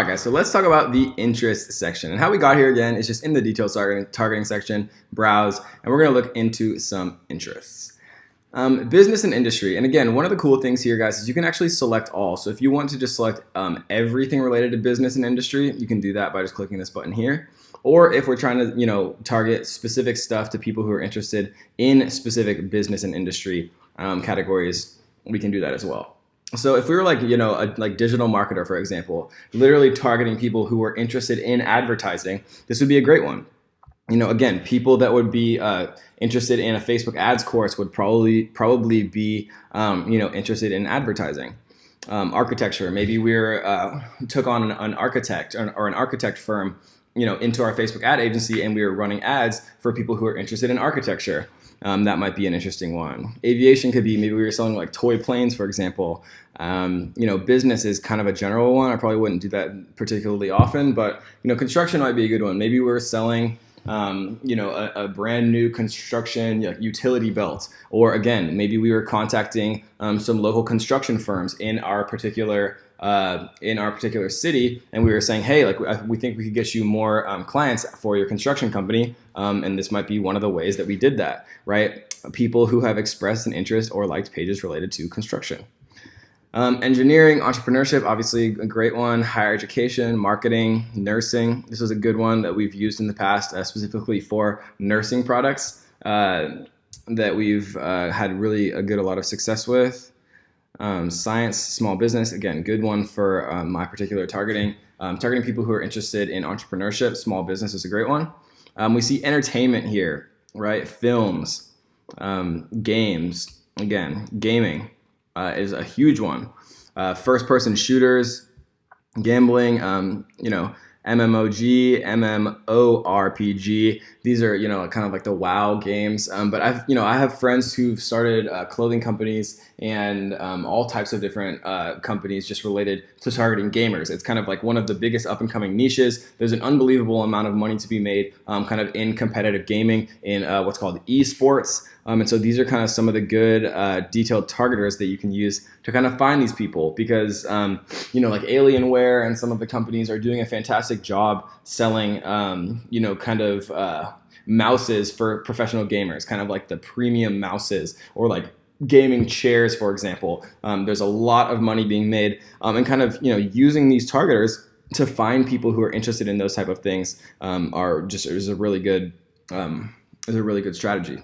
guys, so let's talk about the interest section. And how we got here again is just in the details targeting section, browse, and we're going to look into some interests. Business and industry. And again, one of the cool things here, guys, is you can actually select all. So if you want to just select everything related to business and industry, you can do that by just clicking this button here. Or if we're trying to, target specific stuff to people who are interested in specific business and industry categories, we can do that as well. So if we were like, a digital marketer, for example, literally targeting people who are interested in advertising, this would be a great one. Again, people that would be interested in a Facebook ads course would probably be, interested in advertising. Architecture, maybe we're took on an architect or an architect firm, into our Facebook ad agency, and we were running ads for people who are interested in architecture. That might be an interesting one. Aviation could be, maybe we were selling like toy planes, for example. Business is kind of a general one. I probably wouldn't do that particularly often, but construction might be a good one. Maybe we're selling a brand new construction utility belt, or again, maybe we were contacting some local construction firms in our particular city, and we were saying, hey, we think we could get you more clients for your construction company, and this might be one of the ways that we did that, right? People who have expressed an interest or liked pages related to construction. Engineering, entrepreneurship, obviously a great one. Higher education, marketing, nursing. This is a good one that we've used in the past, specifically for nursing products that we've had really a lot of success with. Science, small business, again, good one for my particular targeting. Targeting people who are interested in entrepreneurship, small business is a great one. We see entertainment here, right? Films, games, again, gaming. Is a huge one. First-person shooters, gambling, MMOG, MMORPG. These are, kind of like the WoW games. But I have friends who've started clothing companies and all types of different companies just related to targeting gamers. It's kind of like one of the biggest up-and-coming niches. There's an unbelievable amount of money to be made kind of in competitive gaming, in what's called esports. And so these are kind of some of the good detailed targeters that you can use to kind of find these people, because, like Alienware and some of the companies are doing a fantastic job selling, mouses for professional gamers, kind of like the premium mouses, or like gaming chairs, for example. There's a lot of money being made, and kind of, using these targeters to find people who are interested in those type of things is a really good strategy.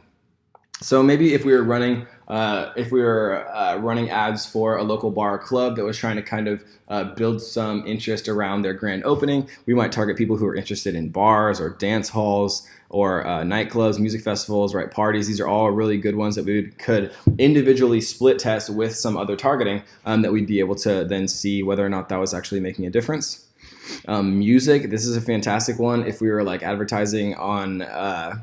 So maybe if we were running ads for a local bar or club that was trying to kind of build some interest around their grand opening, we might target people who are interested in bars or dance halls or nightclubs, music festivals, right? Parties. These are all really good ones that we could individually split test with some other targeting that we'd be able to then see whether or not that was actually making a difference. Music, this is a fantastic one. If we were like advertising on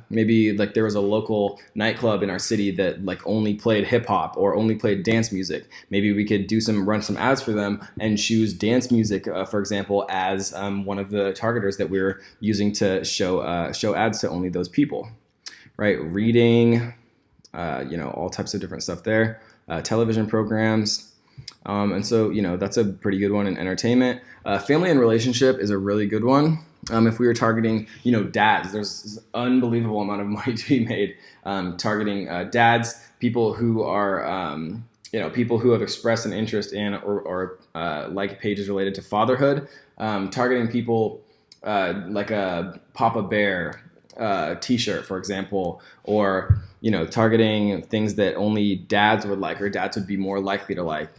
maybe like there was a local nightclub in our city that like only played hip hop or only played dance music, maybe we could run some ads for them and choose dance music, for example, as one of the targeters that we're using to show ads to only those people, right? Reading, all types of different stuff there. Television programs. And so, that's a pretty good one in entertainment. Family and relationship is a really good one. If we were targeting, dads, there's an unbelievable amount of money to be made targeting dads, people who are, people who have expressed an interest in or like pages related to fatherhood, targeting people like a Papa Bear t-shirt, for example, or, targeting things that only dads would like or dads would be more likely to like.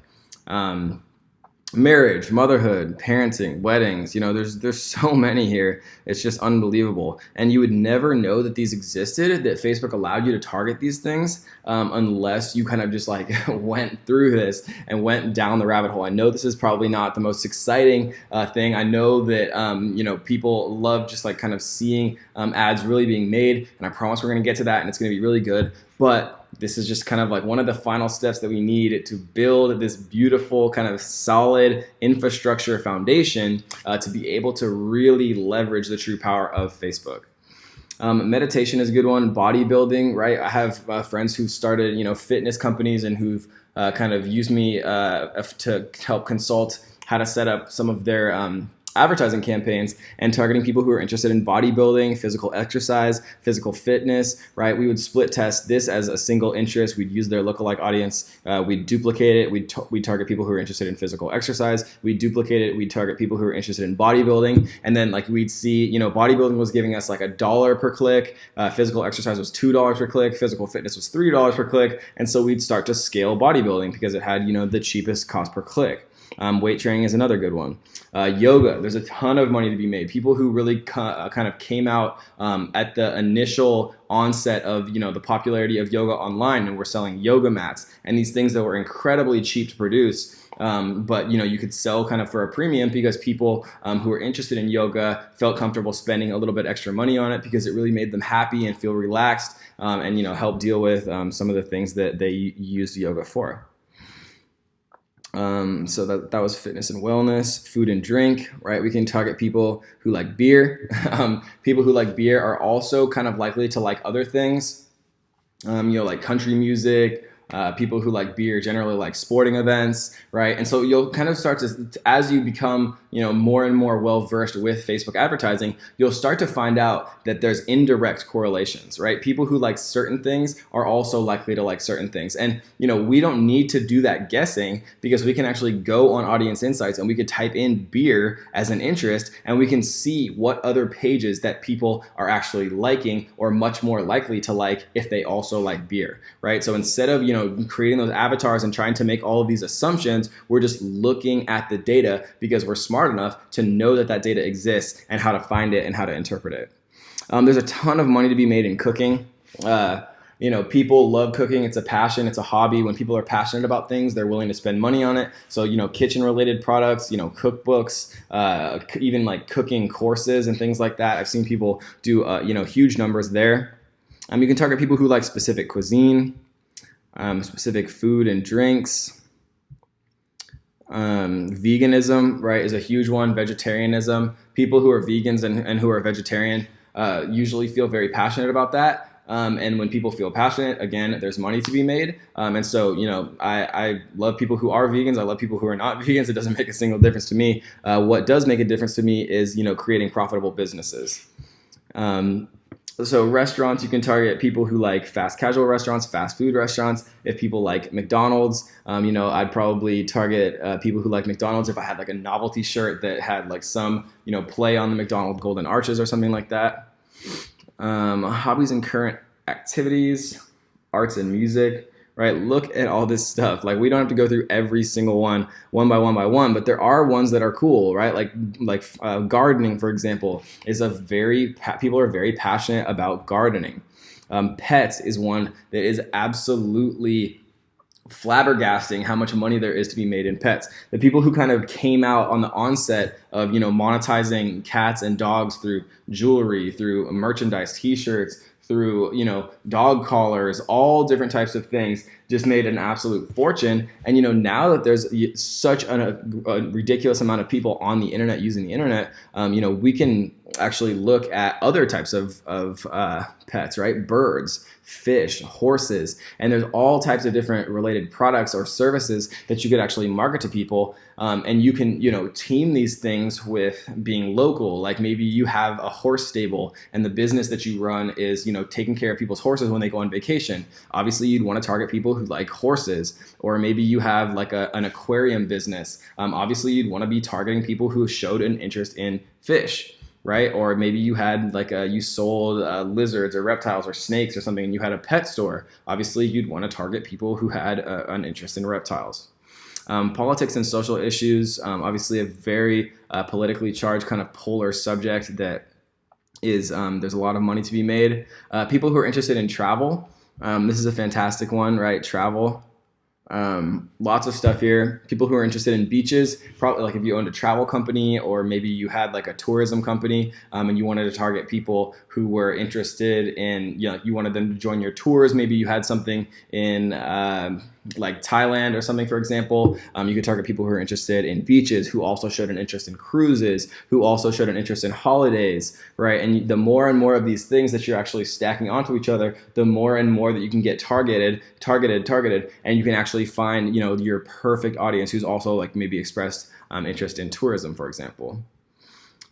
Marriage, motherhood, parenting, weddings, there's so many here. It's just unbelievable. And you would never know that these existed, that Facebook allowed you to target these things, unless you kind of just like went through this and went down the rabbit hole. I know this is probably not the most exciting thing. I know that, people love just like kind of seeing ads really being made. And I promise we're going to get to that and it's going to be really good. But this is just kind of like one of the final steps that we need to build this beautiful kind of solid infrastructure foundation to be able to really leverage the true power of Facebook. Meditation is a good one. Bodybuilding, right? I have friends who've started, fitness companies and who've kind of used me to help consult how to set up some of their advertising campaigns and targeting people who are interested in bodybuilding, physical exercise, physical fitness, right? We would split test this as a single interest. We'd use their lookalike audience. We'd duplicate it. We'd target people who are interested in physical exercise. We'd duplicate it. We'd target people who are interested in bodybuilding. And then like we'd see, bodybuilding was giving us like $1 per click. Physical exercise was $2 per click. Physical fitness was $3 per click. And so we'd start to scale bodybuilding because it had, the cheapest cost per click. Weight training is another good one. Yoga, there's a ton of money to be made. People who really kind of came out at the initial onset of the popularity of yoga online, and were selling yoga mats and these things that were incredibly cheap to produce. But you could sell kind of for a premium because people who were interested in yoga felt comfortable spending a little bit extra money on it because it really made them happy and feel relaxed, and help deal with some of the things that they used yoga for. So that was fitness and wellness. Food and drink, right? We can target people who like beer. People who like beer are also kind of likely to like other things, like country music. People who like beer generally like sporting events, right? And so you'll kind of start to, as you become, more and more well-versed with Facebook advertising, you'll start to find out that there's indirect correlations, right? People who like certain things are also likely to like certain things. And, we don't need to do that guessing because we can actually go on Audience Insights and we could type in beer as an interest and we can see what other pages that people are actually liking or much more likely to like if they also like beer, right? So instead of, creating those avatars and trying to make all of these assumptions, we're just looking at the data because we're smart enough to know that data exists and how to find it and how to interpret it. There's a ton of money to be made in cooking. People love cooking. It's a passion. It's a hobby. When people are passionate about things, they're willing to spend money on it. So, kitchen-related products, cookbooks, even like cooking courses and things like that. I've seen people do, huge numbers there. You can target people who like specific cuisine. Specific food and drinks. Veganism, right, is a huge one. Vegetarianism. People who are vegans and who are vegetarian usually feel very passionate about that. And when people feel passionate, again, there's money to be made. And so, I love people who are vegans. I love people who are not vegans. It doesn't make a single difference to me. What does make a difference to me is, creating profitable businesses. So restaurants, you can target people who like fast casual restaurants, fast food restaurants. If people like McDonald's, I'd probably target people who like McDonald's if I had like a novelty shirt that had like some, play on the McDonald's Golden Arches or something like that. Hobbies and current activities, arts and music. Right, look at all this stuff. Like we don't have to go through every single one by one, but there are ones that are cool, right? Like gardening, for example, is people are very passionate about gardening. Pets is one that is absolutely flabbergasting how much money there is to be made in pets. The people who kind of came out on the onset of monetizing cats and dogs through jewelry, through merchandise, t-shirts, through dog collars, all different types of things, just made an absolute fortune. And now that there's such a ridiculous amount of people on the internet using the internet, we can actually look at other types of pets, right? Birds, fish, horses, and there's all types of different related products or services that you could actually market to people. And you can, team these things with being local. Like maybe you have a horse stable and the business that you run is, taking care of people's horses when they go on vacation. Obviously, you'd want to target people who like horses. Or maybe you have like an aquarium business. Obviously, you'd want to be targeting people who showed an interest in fish. Right? Or maybe you had you sold lizards or reptiles or snakes or something and you had a pet store. Obviously, you'd want to target people who had an interest in reptiles. Politics and social issues, obviously a very politically charged kind of polar subject that is, there's a lot of money to be made. People who are interested in travel, this is a fantastic one, right? Travel. Lots of stuff here. People who are interested in beaches, probably like if you owned a travel company or maybe you had like a tourism company and you wanted to target people who were interested in, you wanted them to join your tours. Maybe you had something in like Thailand or something, for example. You could target people who are interested in beaches, who also showed an interest in cruises, who also showed an interest in holidays, right? And the more and more of these things that you're actually stacking onto each other, the more and more that you can get targeted, and you can actually find, your perfect audience who's also like maybe expressed interest in tourism, for example.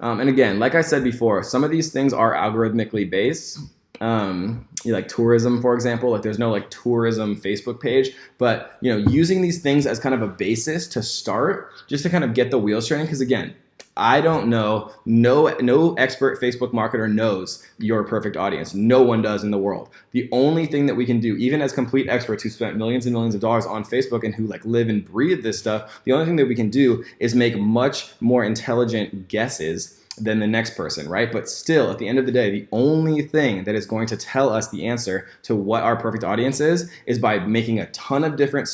And again, like I said before, some of these things are algorithmically based. Like tourism, for example, like there's no like tourism Facebook page, but using these things as kind of a basis to start, just to kind of get the wheels turning. Because again, I don't know, no expert Facebook marketer knows your perfect audience. No one does in the world. The only thing that we can do, even as complete experts who spent millions and millions of dollars on Facebook and who like live and breathe this stuff, the only thing that we can do is make much more intelligent guesses than the next person, right? But still, at the end of the day, the only thing that is going to tell us the answer to what our perfect audience is by making a ton of different,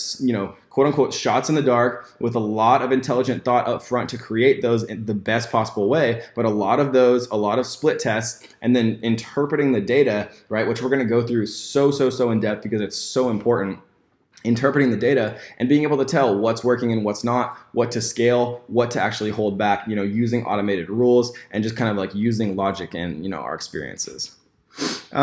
quote unquote, shots in the dark with a lot of intelligent thought up front to create those in the best possible way. But a lot of split tests, and then interpreting the data, right? Which we're going to go through so in depth because it's so important. Interpreting the data and being able to tell what's working and what's not, what to scale, what to actually hold back, using automated rules and just kind of like using logic and, our experiences.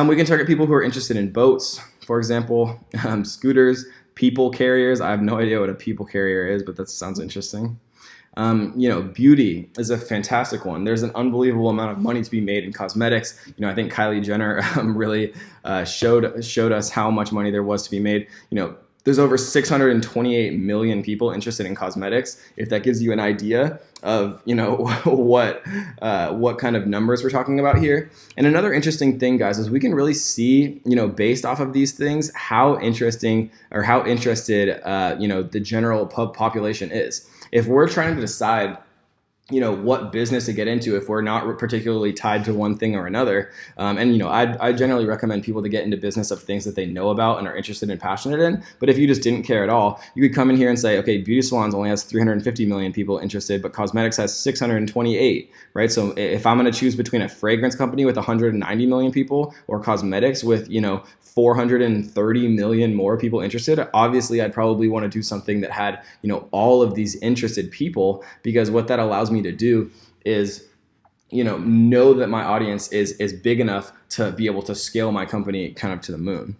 We can target people who are interested in boats, for example, scooters, people carriers. I have no idea what a people carrier is, but that sounds interesting. Beauty is a fantastic one. There's an unbelievable amount of money to be made in cosmetics. I think Kylie Jenner really showed us how much money there was to be made. There's over 628 million people interested in cosmetics. If that gives you an idea of, what kind of numbers we're talking about here. And another interesting thing, guys, is we can really see, based off of these things, how interesting or how interested, the general population is. If we're trying to decide what business to get into if we're not particularly tied to one thing or another. I generally recommend people to get into business of things that they know about and are interested and passionate in. But if you just didn't care at all, you could come in here and say, okay, beauty salons only has 350 million people interested, but cosmetics has 628, right? So if I'm going to choose between a fragrance company with 190 million people or cosmetics with, 430 million more people interested, obviously I'd probably want to do something that had, all of these interested people, because what that allows me to do is, know that my audience is big enough to be able to scale my company kind of to the moon.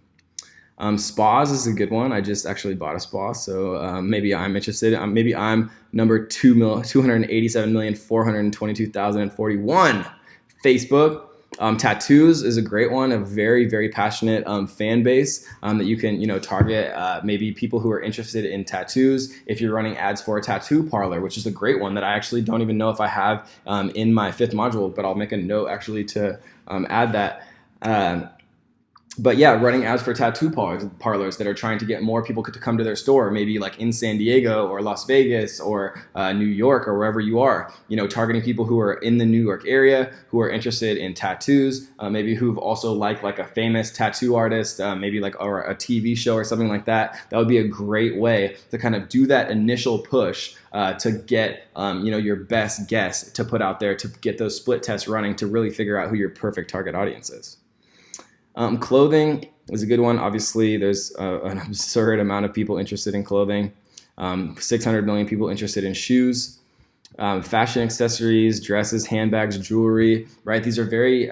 Spas is a good one. I just actually bought a spa, so maybe I'm interested. Maybe I'm number 287,422,041. Facebook. Tattoos is a great one, a very, very passionate fan base that you can, target maybe people who are interested in tattoos. If you're running ads for a tattoo parlor, which is a great one that I actually don't even know if I have in my 5th module, but I'll make a note actually to add that. But yeah, running ads for tattoo parlors that are trying to get more people to come to their store, maybe like in San Diego or Las Vegas or New York or wherever you are, targeting people who are in the New York area, who are interested in tattoos, maybe who've also like a famous tattoo artist, maybe like or a TV show or something like that. That would be a great way to kind of do that initial push to get, your best guess to put out there, to get those split tests running, to really figure out who your perfect target audience is. Clothing is a good one. Obviously, there's an absurd amount of people interested in clothing. 600 million people interested in shoes. Fashion accessories, dresses, handbags, jewelry, right? These are very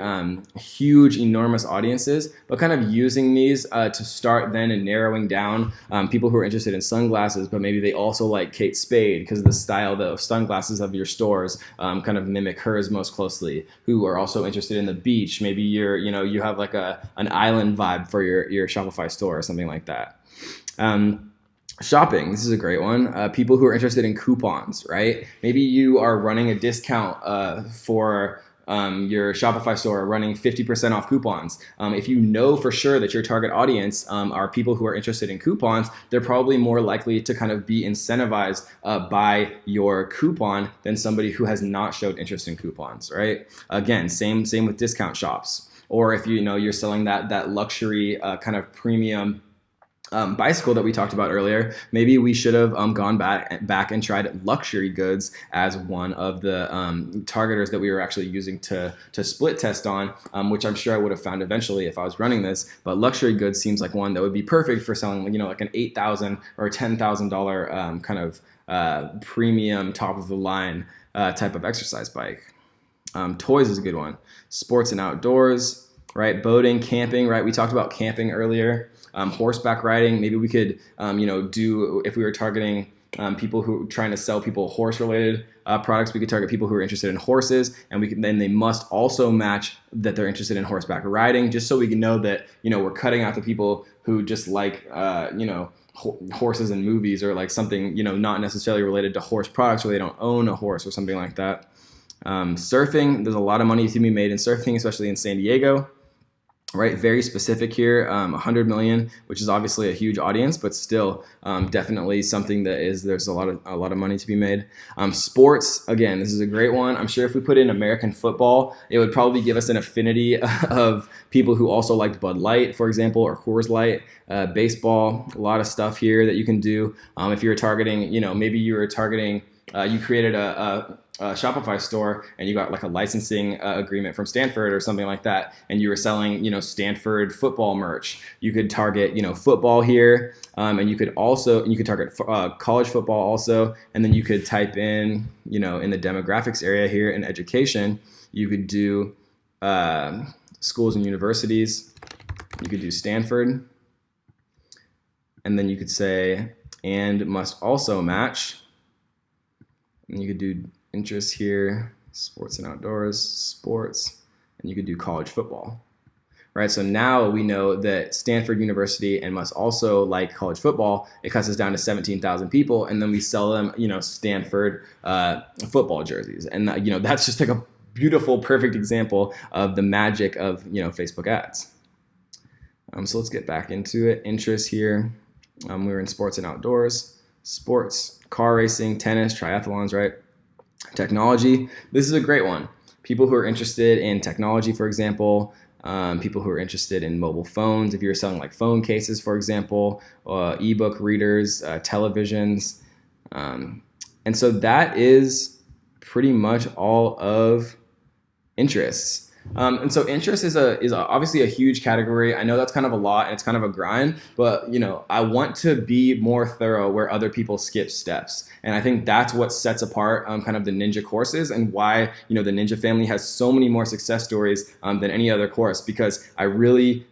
huge, enormous audiences, but kind of using these to start then and narrowing down people who are interested in sunglasses, but maybe they also like Kate Spade because the style of sunglasses of your stores kind of mimic hers most closely, who are also interested in the beach. Maybe you have like an island vibe for your Shopify store or something like that. Shopping, this is a great one. People who are interested in coupons, right? Maybe you are running a discount for your Shopify store, running 50% off coupons. If you know for sure that your target audience are people who are interested in coupons, they're probably more likely to kind of be incentivized by your coupon than somebody who has not showed interest in coupons, right? Again, same with discount shops. Or if you're selling that luxury kind of premium bicycle that we talked about earlier, maybe we should have gone back and tried luxury goods as one of the targeters that we were actually using to split test on, which I'm sure I would have found eventually if I was running this. But luxury goods seems like one that would be perfect for selling, like an $8,000 or $10,000 kind of premium top of the line type of exercise bike. Toys is a good one. Sports and outdoors, right? Boating, camping, right? We talked about camping earlier. Horseback riding, maybe we could, do, if we were targeting, people who are trying to sell people horse-related products. We could target people who are interested in horses, and then they must also match that they're interested in horseback riding, just so we can know that we're cutting out the people who just like horses in movies, or like something not necessarily related to horse products, or they don't own a horse or something like that. Surfing, there's a lot of money to be made in surfing, especially in San Diego. Right, very specific here, 100 million, which is obviously a huge audience, but still definitely something that there's a lot of money to be made. Sports, again, this is a great one. I'm sure if we put in American football, it would probably give us an affinity of people who also liked Bud Light, for example, or Coors Light. Baseball, a lot of stuff here that you can do. If you're targeting, maybe you were targeting, you created a Shopify store and you got like a licensing agreement from Stanford or something like that, and you were selling Stanford football merch. You could target football here, and you could target college football also, and then you could type in in the demographics area here in education, you could do schools and universities. You could do Stanford, and then you could say and must also match, and you could do interests here, sports and outdoors, sports, and you could do college football, right? So now we know that Stanford University and must also like college football. It cuts us down to 17,000 people, and then we sell them, Stanford football jerseys, and that's just like a beautiful, perfect example of the magic of Facebook ads. So let's get back into it. Interests here, we were in sports and outdoors, sports, car racing, tennis, triathlons, right? Technology, this is a great one. People who are interested in technology, for example, people who are interested in mobile phones, if you're selling like phone cases, for example, ebook readers, televisions. And so that is pretty much all of interests. And so interest is obviously a huge category. I know that's kind of a lot and it's kind of a grind, but I want to be more thorough where other people skip steps. And I think that's what sets apart kind of the Ninja courses, and why the Ninja family has so many more success stories than any other course, because I really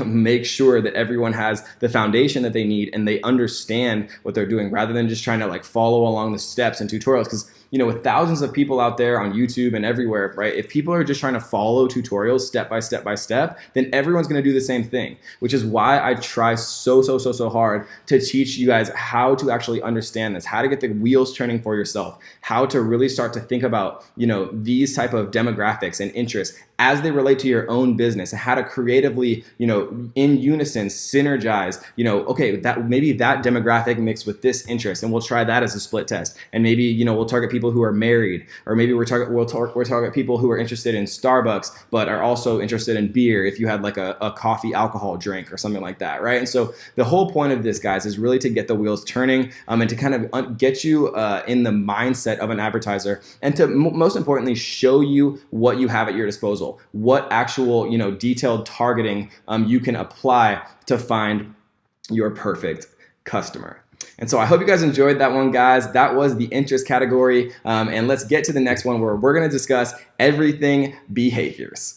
make sure that everyone has the foundation that they need and they understand what they're doing, rather than just trying to like follow along the steps and tutorials. Because with thousands of people out there on YouTube and everywhere, right? If people are just trying to follow tutorials step by step by step, then everyone's going to do the same thing, which is why I try so hard to teach you guys how to actually understand this, how to get the wheels turning for yourself, how to really start to think about, these type of demographics and interests as they relate to your own business, and how to creatively, in unison, synergize, okay, that maybe that demographic mixed with this interest, and we'll try that as a split test. And maybe, we'll target people who are married, or maybe we'll target people who are interested in Starbucks, but are also interested in beer, if you had like a coffee alcohol drink or something like that, right? And so the whole point of this, guys, is really to get the wheels turning, and to kind of get you in the mindset of an advertiser, and to most importantly, show you what you have at your disposal, what actual, detailed targeting you can apply to find your perfect customer. And so I hope you guys enjoyed that one, guys. That was the interest category. And let's get to the next one, where we're going to discuss everything behaviors.